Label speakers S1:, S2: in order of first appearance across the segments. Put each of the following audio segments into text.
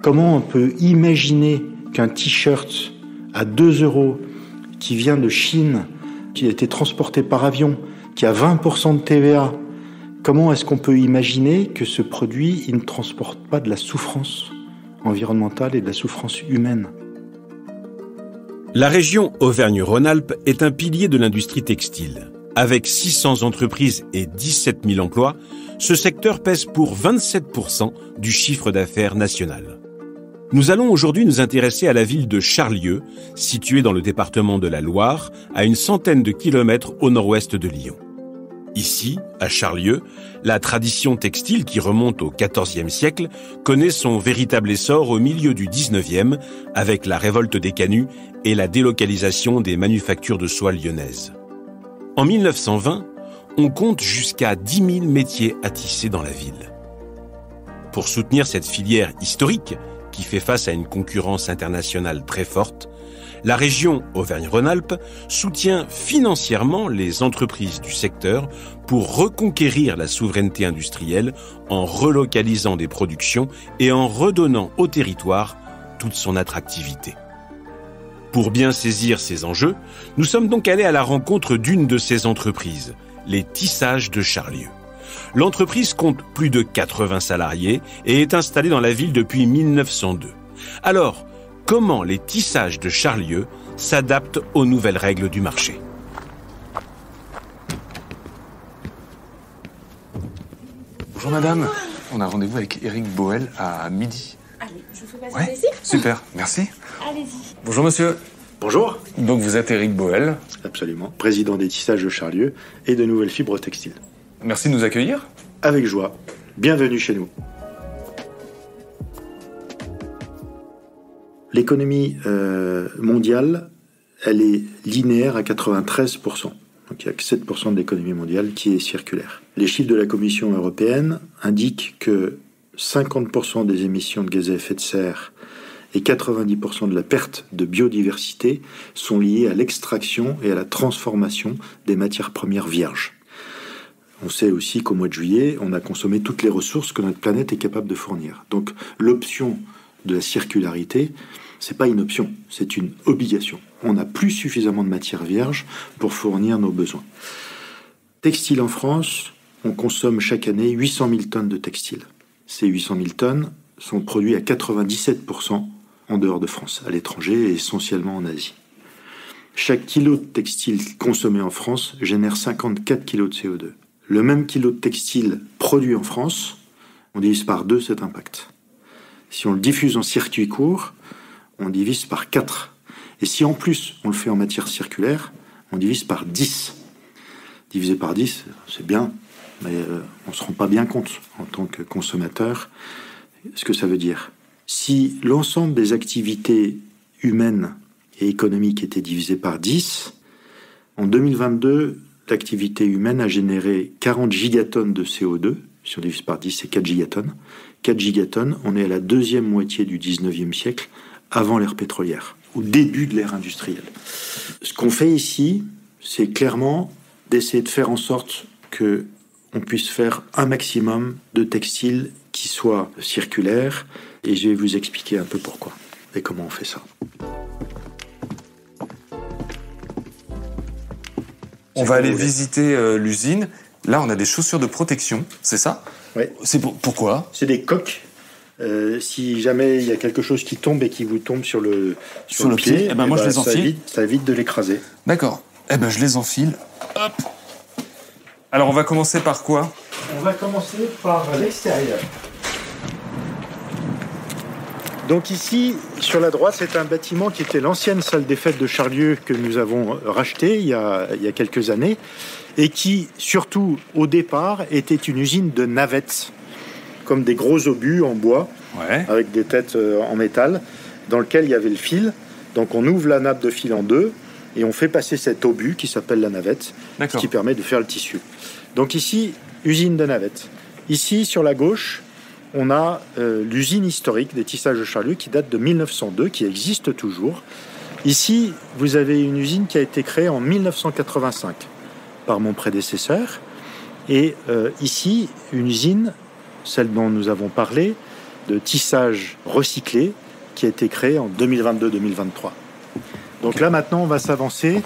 S1: Comment on peut imaginer qu'un t-shirt à 2 € qui vient de Chine, qui a été transporté par avion, qui a 20% de TVA, comment est-ce qu'on peut imaginer que ce produit, il ne transporte pas de la souffrance environnementale et de la souffrance humaine?
S2: La région Auvergne-Rhône-Alpes est un pilier de l'industrie textile. Avec 600 entreprises et 17 000 emplois, ce secteur pèse pour 27% du chiffre d'affaires national. Nous allons aujourd'hui nous intéresser à la ville de Charlieu, située dans le département de la Loire, à une centaine de kilomètres au nord-ouest de Lyon. Ici, à Charlieu, la tradition textile qui remonte au XIVe siècle connaît son véritable essor au milieu du XIXe avec la révolte des canuts et la délocalisation des manufactures de soie lyonnaises. En 1920, on compte jusqu'à 10 000 métiers à tisser dans la ville. Pour soutenir cette filière historique qui fait face à une concurrence internationale très forte, la région Auvergne-Rhône-Alpes soutient financièrement les entreprises du secteur pour reconquérir la souveraineté industrielle en relocalisant des productions et en redonnant au territoire toute son attractivité. Pour bien saisir ces enjeux, nous sommes donc allés à la rencontre d'une de ces entreprises, les Tissages de Charlieu. L'entreprise compte plus de 80 salariés et est installée dans la ville depuis 1902. Alors, comment les Tissages de Charlieu s'adaptent aux nouvelles règles du marché?
S3: Bonjour madame, on a rendez-vous avec Éric Boel à midi.
S4: Allez, je vous fais passer ici.
S3: Super, merci.
S4: Allez-y.
S3: Bonjour monsieur.
S1: Bonjour.
S3: Donc vous êtes Éric Boel.
S1: Absolument. Président des Tissages de Charlieu et de Nouvelles Fibres Textiles.
S3: Merci de nous accueillir.
S1: Avec joie. Bienvenue chez nous. L'économie mondiale, elle est linéaire à 93%. Donc il n'y a que 7% de l'économie mondiale qui est circulaire. Les chiffres de la Commission européenne indiquent que 50% des émissions de gaz à effet de serre et 90% de la perte de biodiversité sont liées à l'extraction et à la transformation des matières premières vierges. On sait aussi qu'au mois de juillet, on a consommé toutes les ressources que notre planète est capable de fournir. Donc l'option de la circularité, c'est pas une option, c'est une obligation. On n'a plus suffisamment de matières vierges pour fournir nos besoins. Textile en France, on consomme chaque année 800 000 tonnes de textile. Ces 800 000 tonnes sont produits à 97% en dehors de France, à l'étranger et essentiellement en Asie. Chaque kilo de textile consommé en France génère 54 kilos de CO2. Le même kilo de textile produit en France, on divise par 2 cet impact. Si on le diffuse en circuit court, on divise par 4. Et si en plus on le fait en matière circulaire, on divise par 10. Divisé par 10, c'est bien, mais on ne se rend pas bien compte en tant que consommateur ce que ça veut dire. Si l'ensemble des activités humaines et économiques étaient divisées par 10, en 2022, l'activité humaine a généré 40 gigatonnes de CO2. Si on divise par 10, c'est 4 gigatonnes. 4 gigatonnes, on est à la deuxième moitié du 19e siècle, avant l'ère pétrolière, au début de l'ère industrielle. Ce qu'on fait ici, c'est clairement d'essayer de faire en sorte qu'on puisse faire un maximum de textiles qui soient circulaires, et je vais vous expliquer un peu pourquoi et comment on fait ça.
S3: On va aller visiter l'usine. Là, on a des chaussures de protection, c'est ça?
S1: Oui.
S3: C'est pourquoi?
S1: C'est des coques. Si jamais il y a quelque chose qui tombe et qui vous tombe sur le pied,
S3: moi je les enfile.
S1: Ça évite de l'écraser.
S3: D'accord. Je les enfile. Hop. Alors on va commencer par quoi?
S1: On va commencer par l'extérieur. Donc ici, sur la droite, c'est un bâtiment qui était l'ancienne salle des fêtes de Charlieu que nous avons racheté il y a quelques années et qui, surtout au départ, était une usine de navettes, comme des gros obus en bois, avec des têtes en métal, dans lequel il y avait le fil. Donc on ouvre la nappe de fil en deux et on fait passer cet obus qui s'appelle la navette, ce qui permet de faire le tissu. Donc ici, usine de navettes. Ici, sur la gauche, on a l'usine historique des Tissages de Charlieu qui date de 1902, qui existe toujours. Ici, vous avez une usine qui a été créée en 1985 par mon prédécesseur. Et ici, une usine, celle dont nous avons parlé, de tissage recyclé qui a été créé en 2022-2023. Donc là, maintenant, on va s'avancer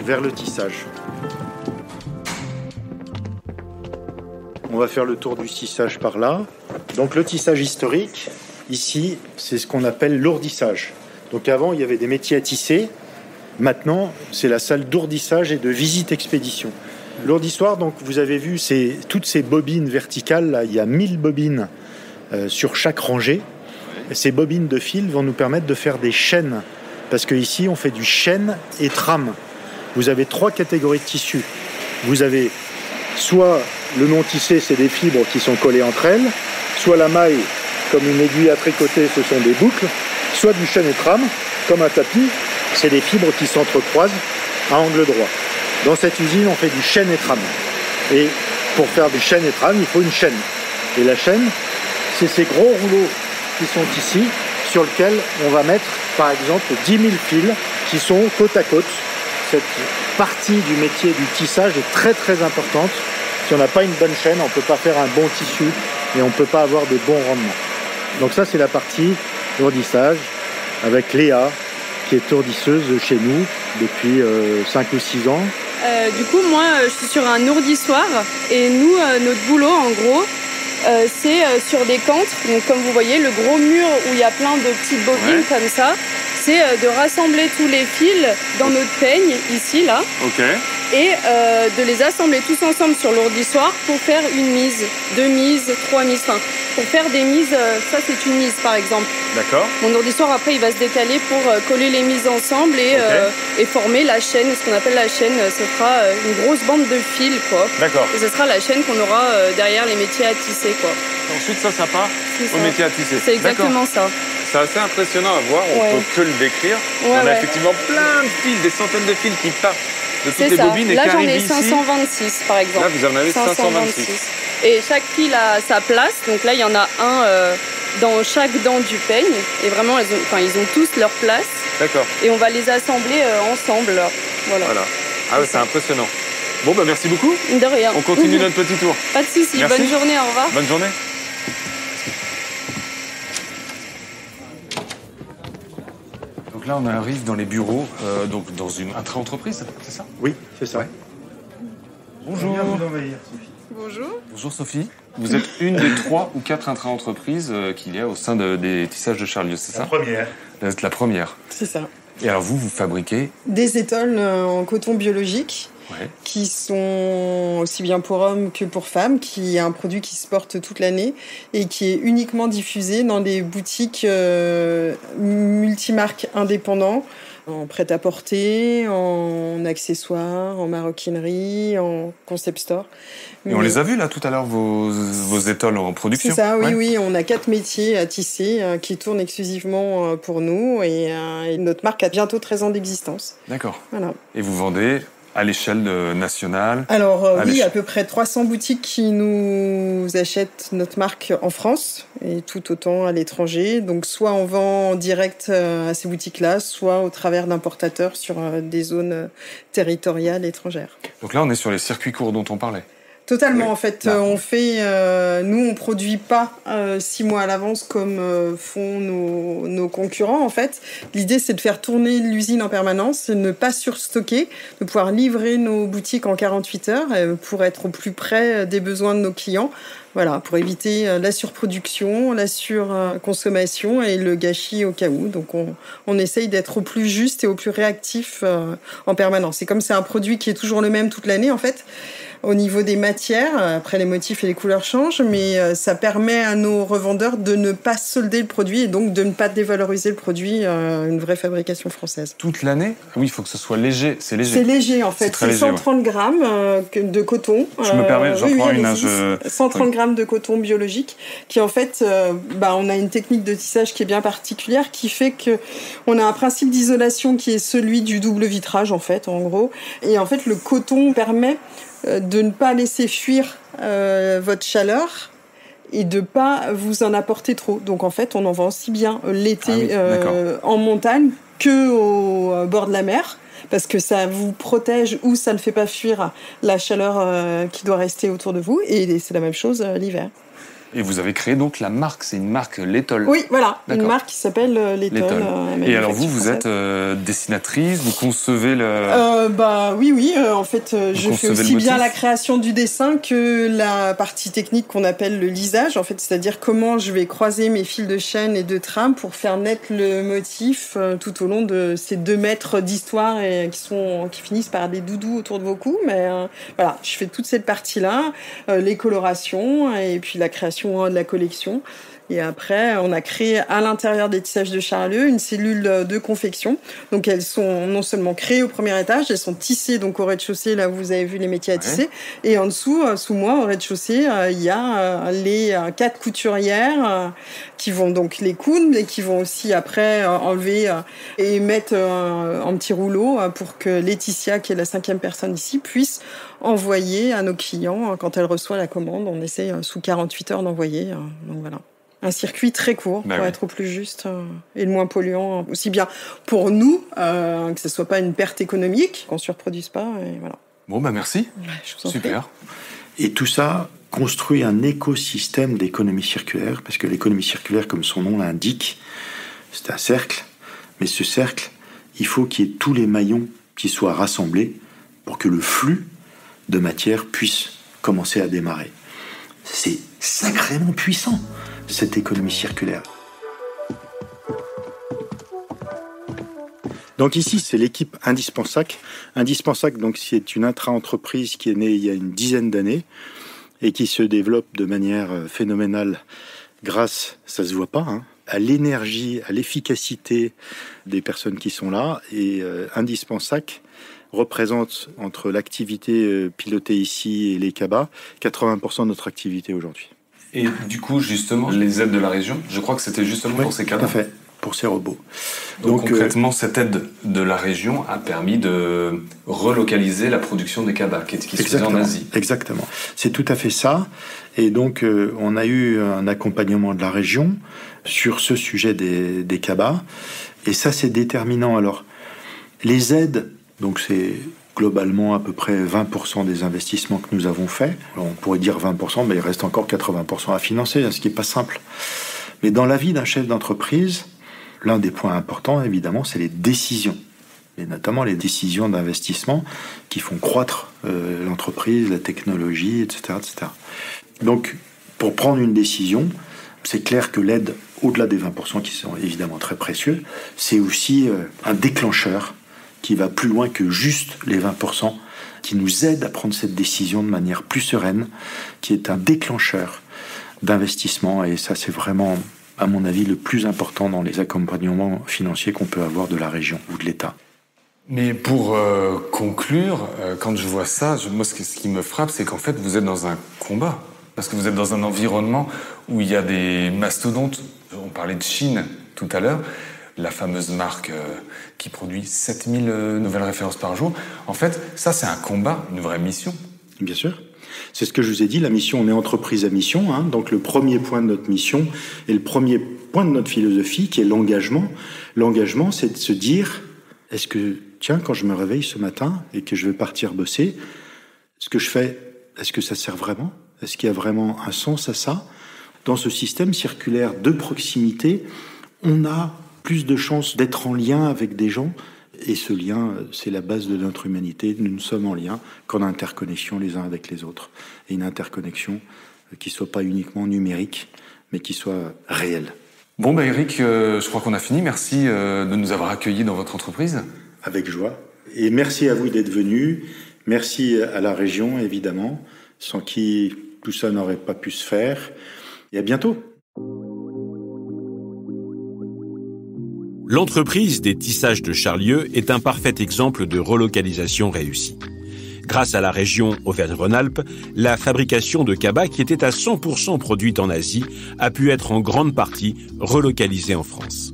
S1: vers le tissage. On va faire le tour du tissage par là. Donc le tissage historique, ici, c'est ce qu'on appelle l'ourdissage. Donc avant, il y avait des métiers à tisser. Maintenant, c'est la salle d'ourdissage et de visite-expédition. L'ourdissoir, donc vous avez vu, c'est toutes ces bobines verticales. Là, il y a 1000 bobines sur chaque rangée. Et ces bobines de fil vont nous permettre de faire des chaînes. Parce qu'ici, on fait du chêne et trame. Vous avez 3 catégories de tissus. Vous avez soit le non tissé, c'est des fibres qui sont collées entre elles, soit la maille, comme une aiguille à tricoter, ce sont des boucles, soit du chêne et trame, comme un tapis, c'est des fibres qui s'entrecroisent à angle droit. Dans cette usine, on fait du chêne et trame. Et pour faire du chêne et trame, il faut une chaîne. Et la chaîne, c'est ces gros rouleaux qui sont ici, sur lesquels on va mettre, par exemple, 10 000 fils qui sont côte à côte. Cette partie du métier du tissage est très très importante. Si on n'a pas une bonne chaîne, on ne peut pas faire un bon tissu et on ne peut pas avoir de bons rendements. Donc ça, c'est la partie ourdissage avec Léa, qui est ourdisseuse chez nous depuis 5 ou 6 ans.
S5: Du coup, moi, je suis sur un ourdissoir et nous, notre boulot, en gros, c'est sur des cantres. Donc, comme vous voyez, le gros mur où il y a plein de petites bobines comme ça, c'est de rassembler tous les fils dans notre peigne, ici, là.
S3: Ok.
S5: Et de les assembler tous ensemble sur l'ourdissoir pour faire une mise, 2 mises, 3 mises. Enfin, pour faire des mises, ça c'est une mise par exemple.
S3: D'accord.
S5: Mon ourdissoir après il va se décaler pour coller les mises ensemble et former la chaîne, ce qu'on appelle la chaîne. Ce sera une grosse bande de fils quoi.
S3: D'accord.
S5: Et ce sera la chaîne qu'on aura derrière les métiers à tisser quoi.
S3: Ensuite ça part au métier à tisser.
S5: C'est exactement ça.
S3: C'est assez impressionnant à voir, on peut que le décrire. On a effectivement plein de fils, des centaines de fils qui partent de toutes les bobines et qui arrivent ici.
S5: Là, j'en ai 526, par exemple.
S3: Là, vous en avez 526.
S5: Et chaque fil a sa place. Donc là, il y en a un dans chaque dent du peigne. Et vraiment, ils ont tous leur place.
S3: D'accord.
S5: Et on va les assembler ensemble. Voilà.
S3: Ah ouais, c'est impressionnant. Bon, bah merci beaucoup.
S5: De rien.
S3: On continue notre petit tour.
S5: Pas de soucis.
S3: Merci.
S5: Bonne journée, au revoir.
S3: Bonne journée. Donc là, on arrive dans les bureaux, donc dans une intra-entreprise, c'est ça?
S1: Oui, c'est ça. Ouais.
S3: Bonjour.
S5: Bonjour.
S3: Bonjour Sophie. Vous êtes une des 3 ou 4 intra-entreprises qu'il y a au sein des tissages de Charlieu, c'est ça?
S1: La première.
S3: Vous êtes la première.
S6: C'est ça.
S3: Et alors vous fabriquez?
S6: Des étoles en coton biologique.
S3: Ouais.
S6: Qui sont aussi bien pour hommes que pour femmes, qui est un produit qui se porte toute l'année et qui est uniquement diffusé dans des boutiques multimarques indépendants, en prêt-à-porter, en accessoires, en maroquinerie, en concept store.
S3: Et on les a vus là tout à l'heure, vos étoles en production.
S6: C'est ça, oui, on a 4 métiers à tisser qui tournent exclusivement pour nous et notre marque a bientôt 13 ans d'existence.
S3: D'accord.
S6: Voilà.
S3: Et vous vendez à l'échelle nationale?
S6: Alors oui, à peu près 300 boutiques qui nous achètent notre marque en France et tout autant à l'étranger. Donc soit on vend en direct à ces boutiques-là, soit au travers d'importateurs sur des zones territoriales étrangères.
S3: Donc là, on est sur les circuits courts dont on parlait.
S6: Totalement, en fait. On fait, nous, on produit pas 6 mois à l'avance comme font nos concurrents, en fait. L'idée, c'est de faire tourner l'usine en permanence, de ne pas surstocker, de pouvoir livrer nos boutiques en 48 heures pour être au plus près des besoins de nos clients. Voilà, pour éviter la surproduction, la surconsommation et le gâchis au cas où. Donc, on essaye d'être au plus juste et au plus réactif en permanence. Et comme c'est un produit qui est toujours le même toute l'année, en fait, au niveau des matières, après les motifs et les couleurs changent, mais ça permet à nos revendeurs de ne pas solder le produit et donc de ne pas dévaloriser le produit, une vraie fabrication française.
S3: Toute l'année? Oui, il faut que ce soit léger. C'est léger.
S6: C'est léger en fait. C'est 130 grammes de coton.
S3: Je me permets, j'en prends une.
S6: 130 grammes de coton biologique qui en fait, on a une technique de tissage qui est bien particulière qui fait que on a un principe d'isolation qui est celui du double vitrage en fait, en gros. Et en fait, le coton permet de ne pas laisser fuir votre chaleur et de pas vous en apporter trop. Donc en fait, on en vend aussi bien l'été en montagne que au bord de la mer parce que ça vous protège ou ça ne fait pas fuir la chaleur qui doit rester autour de vous et c'est la même chose l'hiver.
S3: Et vous avez créé donc la marque, c'est une marque L'Étole.
S6: Oui, voilà, une marque qui s'appelle L'Étole.
S3: Et alors vous êtes dessinatrice, vous concevez le...
S6: Oui, en fait, je fais aussi bien la création du dessin que la partie technique qu'on appelle le lisage, en fait, c'est-à-dire comment je vais croiser mes fils de chaîne et de trame pour faire naître le motif tout au long de ces 2 mètres d'histoire et qui finissent par des doudous autour de vos cous. Mais voilà, je fais toute cette partie-là, les colorations et puis la création de la collection. Et après, on a créé à l'intérieur des tissages de Charlieu une cellule de confection. Donc, elles sont non seulement créées au premier étage, elles sont tissées donc au rez-de-chaussée, là où vous avez vu les métiers à tisser. Et en dessous, sous moi, au rez-de-chaussée, il y a les 4 couturières qui vont donc les coudre et qui vont aussi après enlever et mettre en petit rouleau pour que Laetitia, qui est la 5e personne ici, puisse envoyer à nos clients quand elle reçoit la commande. On essaie sous 48 heures d'envoyer. Donc voilà. Un circuit très court pour être au plus juste et le moins polluant, aussi bien pour nous, que ce soit pas une perte économique, qu'on surproduise pas, et voilà.
S3: Bon, merci.
S6: Je vous en
S3: Super.
S6: prie.
S1: Et tout ça construit un écosystème d'économie circulaire, parce que l'économie circulaire, comme son nom l'indique, c'est un cercle, mais ce cercle, il faut qu'il y ait tous les maillons qui soient rassemblés pour que le flux de matière puisse commencer à démarrer. C'est sacrément puissant, cette économie circulaire. Donc ici, c'est l'équipe Indispensac. Indispensac, donc, c'est une intra-entreprise qui est née il y a une dizaine d'années et qui se développe de manière phénoménale grâce, ça se voit pas, à l'énergie, à l'efficacité des personnes qui sont là. Et Indispensac représente, entre l'activité pilotée ici et les cabas, 80% de notre activité aujourd'hui.
S3: Et du coup, justement, les aides de la région, je crois que c'était justement pour ces cabas.
S1: Tout à fait, pour ces robots.
S3: Donc concrètement, cette aide de la région a permis de relocaliser la production des cabas qui se faisait en Asie.
S1: Exactement, c'est tout à fait ça. Et donc, on a eu un accompagnement de la région sur ce sujet des cabas. Et ça, c'est déterminant. Alors, les aides, donc c'est globalement à peu près 20% des investissements que nous avons faits. Alors, on pourrait dire 20%, mais il reste encore 80% à financer, ce qui n'est pas simple. Mais dans la vie d'un chef d'entreprise, l'un des points importants, évidemment, c'est les décisions. Et notamment les décisions d'investissement qui font croître l'entreprise, la technologie, etc., etc. Donc, pour prendre une décision, c'est clair que l'aide, au-delà des 20% qui sont évidemment très précieux, c'est aussi un déclencheur qui va plus loin que juste les 20%, qui nous aide à prendre cette décision de manière plus sereine, qui est un déclencheur d'investissement. Et ça, c'est vraiment, à mon avis, le plus important dans les accompagnements financiers qu'on peut avoir de la région ou de l'État.
S3: Mais pour conclure, quand je vois ça, moi, ce qui me frappe, c'est qu'en fait, vous êtes dans un combat. Parce que vous êtes dans un environnement où il y a des mastodontes. On parlait de Chine tout à l'heure. La fameuse marque qui produit 7000 nouvelles références par jour. En fait, ça, c'est un combat, une vraie mission.
S1: Bien sûr. C'est ce que je vous ai dit, la mission, on est entreprise à mission. Donc le premier point de notre mission et le premier point de notre philosophie, qui est l'engagement. L'engagement, c'est de se dire, est-ce que, tiens, quand je me réveille ce matin et que je vais partir bosser, ce que je fais, est-ce que ça sert vraiment ? Est-ce qu'il y a vraiment un sens à ça ? Dans ce système circulaire de proximité, on a plus de chances d'être en lien avec des gens. Et ce lien, c'est la base de notre humanité. Nous ne sommes en lien qu'en interconnexion les uns avec les autres. Et une interconnexion qui ne soit pas uniquement numérique, mais qui soit réelle.
S3: Bon, Eric, je crois qu'on a fini. Merci de nous avoir accueillis dans votre entreprise.
S1: Avec joie. Et merci à vous d'être venus. Merci à la région, évidemment, sans qui tout ça n'aurait pas pu se faire. Et à bientôt.
S2: L'entreprise des tissages de Charlieu est un parfait exemple de relocalisation réussie. Grâce à la région Auvergne-Rhône-Alpes, la fabrication de cabas qui était à 100% produite en Asie a pu être en grande partie relocalisée en France.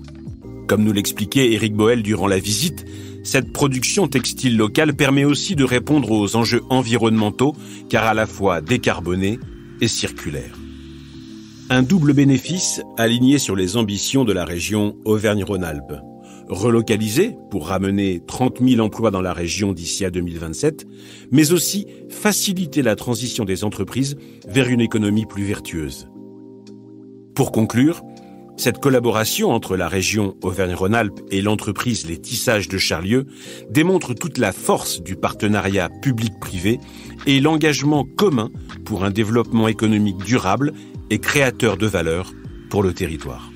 S2: Comme nous l'expliquait Éric Boel durant la visite, cette production textile locale permet aussi de répondre aux enjeux environnementaux, car à la fois décarbonée et circulaire. Un double bénéfice aligné sur les ambitions de la région Auvergne-Rhône-Alpes. Relocaliser pour ramener 30 000 emplois dans la région d'ici à 2027, mais aussi faciliter la transition des entreprises vers une économie plus vertueuse. Pour conclure, cette collaboration entre la région Auvergne-Rhône-Alpes et l'entreprise Les Tissages de Charlieu démontre toute la force du partenariat public-privé et l'engagement commun pour un développement économique durable et créateur de valeur pour le territoire.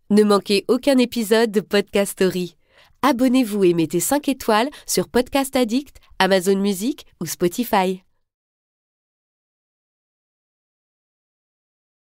S7: Ne manquez aucun épisode de Podcast Story. Abonnez-vous et mettez 5 étoiles sur Podcast Addict, Amazon Music ou Spotify.